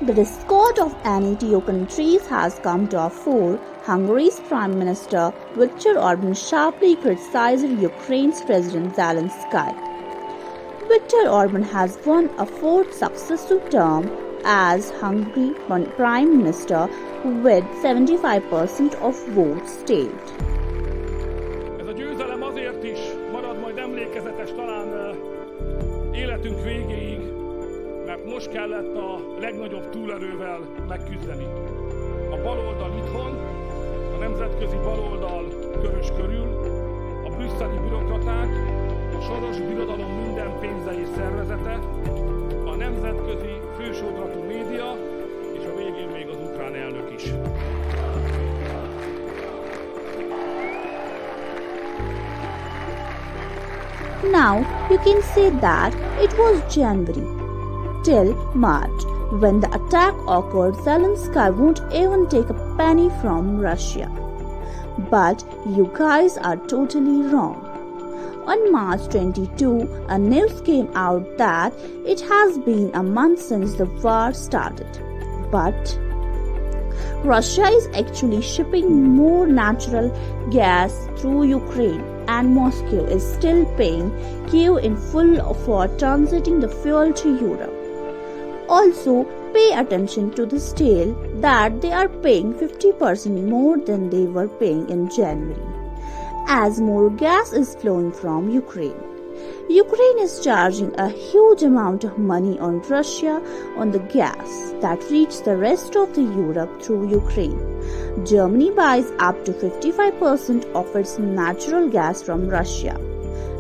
The discord of NATO countries has come to a fore. Hungary's Prime Minister Viktor Orban sharply criticized Ukraine's President Zelensky. Viktor Orban has won a fourth successive term as Hungary Prime Minister with 75% of votes state. Ez a győzelem azért is marad majd emlékezetes talán életünk végéig, mert most kellett a legnagyobb túlerővel megküzdeni. A baloldal itthon, a nemzetközi baloldal körös körül, a brüsszeli bürokraták, a Soros Birodalom minden pénze és szervezete, a nemzetközi fősodratú média, és a végén még az ukrán elnök is. Now you can say that it was January till March. When the attack occurred, Zelensky won't even take a penny from Russia. But you guys are totally wrong. On March 22, a news came out that it has been a month since the war started. But Russia is actually shipping more natural gas through Ukraine, and Moscow is still paying Kyiv in full for transiting the fuel to Europe. Also, pay attention to this tale that they are paying 50% more than they were paying in January, as more gas is flowing from Ukraine. Ukraine is charging a huge amount of money on Russia on the gas that reaches the rest of the Europe through Ukraine. Germany buys up to 55% of its natural gas from Russia,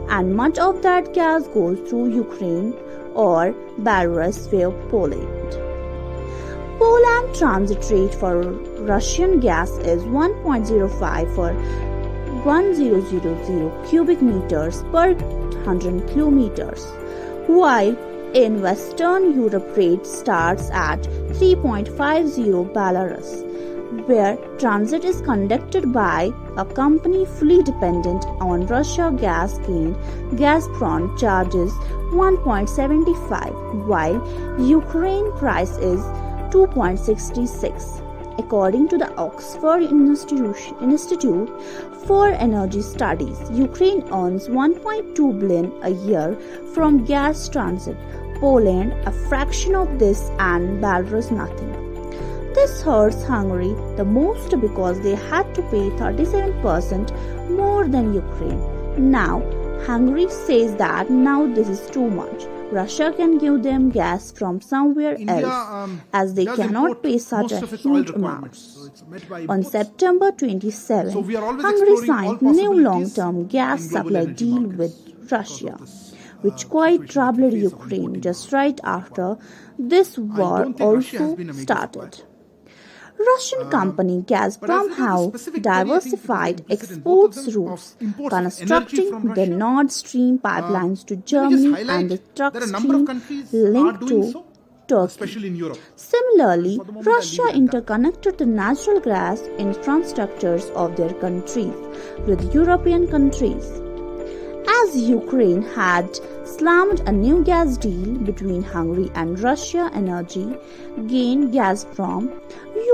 and much of that gas goes through Ukraine or Belarus via Poland. Poland transit rate for Russian gas is 1.05 for 1000 cubic meters per 100 kilometers, while in Western Europe rate starts at 3.50 Belarus, where transit is conducted by a company fully dependent on Russia gas gain. Gazprom charges 1.75, while Ukraine price is 2.66. According to the Oxford Institute for Energy Studies, Ukraine earns 1.2 billion a year from gas transit, Poland a fraction of this, and Belarus nothing. This hurts Hungary the most because they had to pay 37% more than Ukraine. Now, Hungary says that now this is too much. Russia can give them gas from somewhere else, as they cannot pay such a huge amount. On September 27, Hungary signed new long-term gas supply deal with Russia, which quite troubled Ukraine just right after this war also started. Russian company Gazprom have diversified exports routes, constructing the Nord Stream pipelines to Germany and the truck stream linked to Turkey. Similarly, Russia interconnected the natural gas infrastructures of their countries with European countries. As Ukraine had slammed a new gas deal between Hungary and Russia Energy gained Gazprom,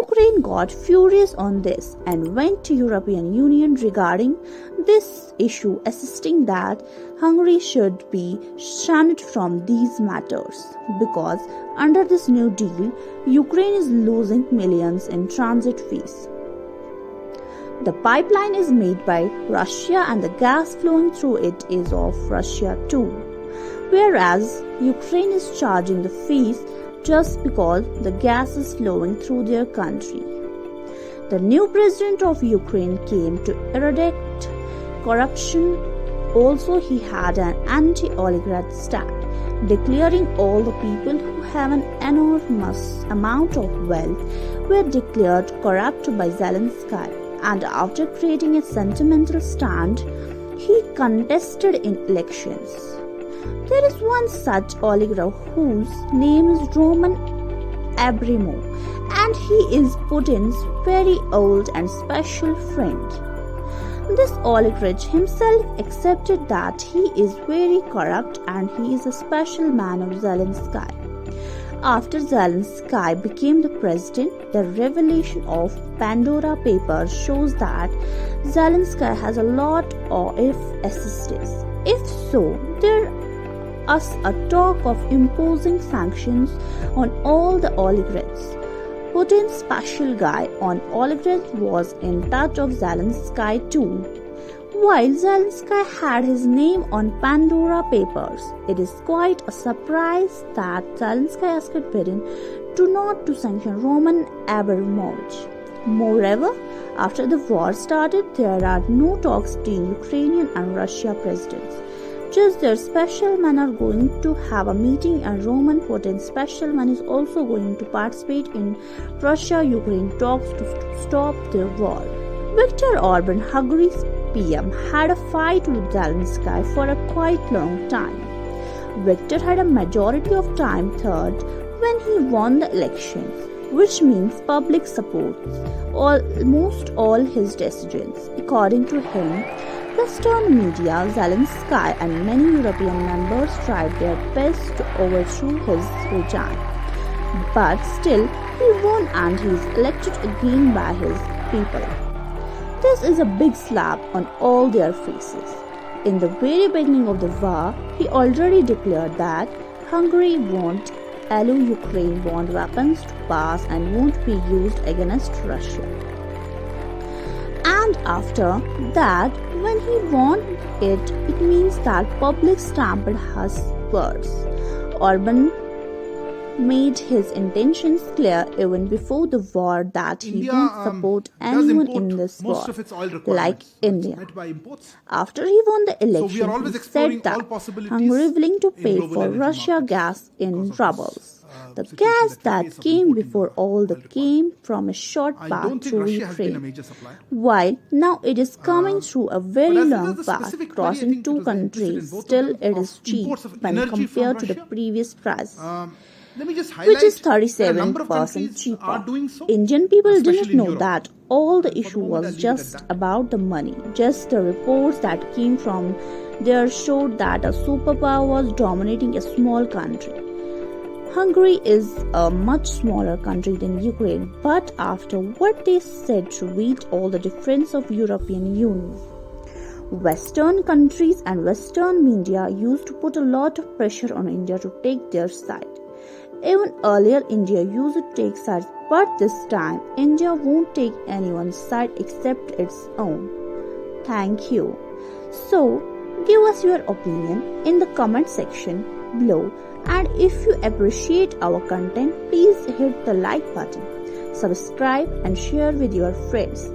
Ukraine got furious on this and went to European Union regarding this issue, insisting that Hungary should be shunned from these matters because under this new deal, Ukraine is losing millions in transit fees. The pipeline is made by Russia and the gas flowing through it is of Russia too, whereas Ukraine is charging the fees just because the gas is flowing through their country. The new president of Ukraine came to eradicate corruption. Also, he had an anti-oligarch stand, declaring all the people who have an enormous amount of wealth were declared corrupt by Zelensky. And after creating a sentimental stand, he contested in elections. There is one such oligarch whose name is Roman Abramov, and he is Putin's very old and special friend. This oligarch himself accepted that he is very corrupt and he is a special man of Zelensky. After Zelensky became the president, the revelation of Pandora Papers shows that Zelensky has a lot of assistants. If so, there is a talk of imposing sanctions on all the oligarchs. Putin's special guy on oligarchs was in touch of Zelensky too. While Zelensky had his name on Pandora Papers, it is quite a surprise that Zelensky asked Putin not to sanction Roman Abramovich. Moreover, after the war started, there are no talks between Ukrainian and Russia presidents. Just their special men are going to have a meeting, and Roman Putin's special man is also going to participate in Russia-Ukraine talks to stop the war. Viktor Orban, Hungary's PM, had a fight with Zelensky for a quite long time. Viktor had a majority of time third when he won the elections, which means public supports almost all his decisions. According to him, Western media, Zelensky and many European members tried their best to overthrow his regime. But still, he won and he is elected again by his people. This is a big slap on all their faces. In the very beginning of the war, he already declared that Hungary won't allow Ukraine want weapons to pass and won't be used against Russia. And after that, when he won it means that public stamped his words. Orban made his intentions clear even before the war that he won't support anyone in this war, like India. After he won the election, he said that Hungary willing to pay for Russia gas in rubles. The gas that came before all the came from a short path through Ukraine, while now it is coming through a very long path crossing two countries. Still, it is cheap when compared to the previous price, which is 37% cheaper. Indian people didn't know that all the issue was just about the money. Just the reports that came from there showed that a superpower was dominating a small country. Hungary is a much smaller country than Ukraine, but after what they said revealed all the difference of European Union. Western countries and Western media used to put a lot of pressure on India to take their side. Even earlier, India used to take sides, but this time, India won't take anyone's side except its own. Thank you. So, give us your opinion in the comment section below, and if you appreciate our content, please hit the like button, subscribe and share with your friends.